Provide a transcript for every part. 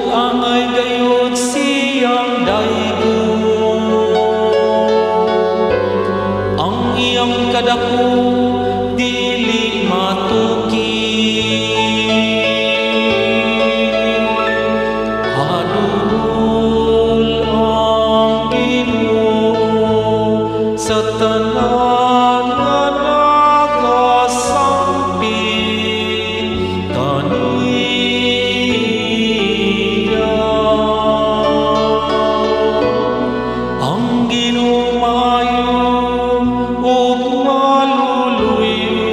angay gayud siyang daygo. Ang iyang kadako dili matuki. Hadul ang Ginoo sa tanan nga nagasangpit kaniya. Ang Ginoo maayo ug maluluyo,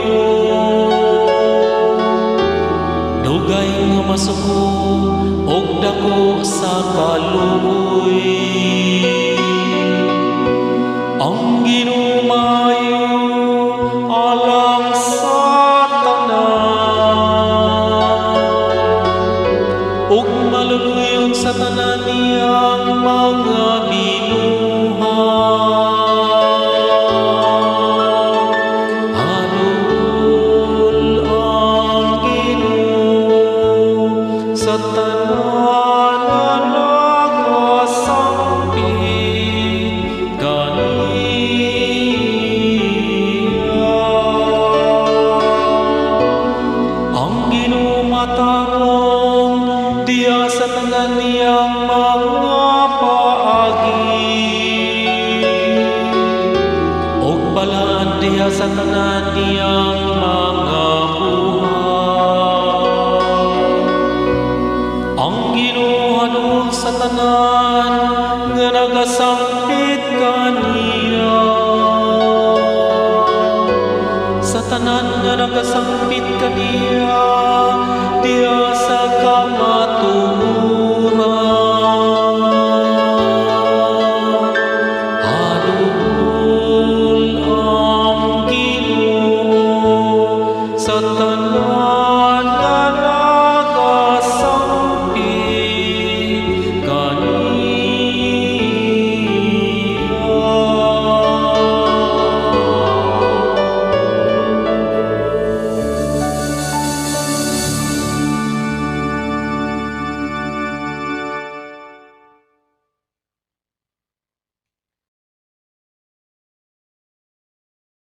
dugay nga masuko ug dako sa kaluoy. Ang Ginoo maayo alang sa tanan, ug maluluyon sa tanan niyang mga binuhat. Hadul ang Ginoo sa tanan nga nagasangpit kaniya. Ang Ginoo matarong diya sa tanan niyang mga paagi, ug balaan diya sa tanan niyang mga buhat. Ang Ginoo hadul sa tanan nga nagasangpit kaniya, sa tanan nga nagasangpit kaniya diya sa kamay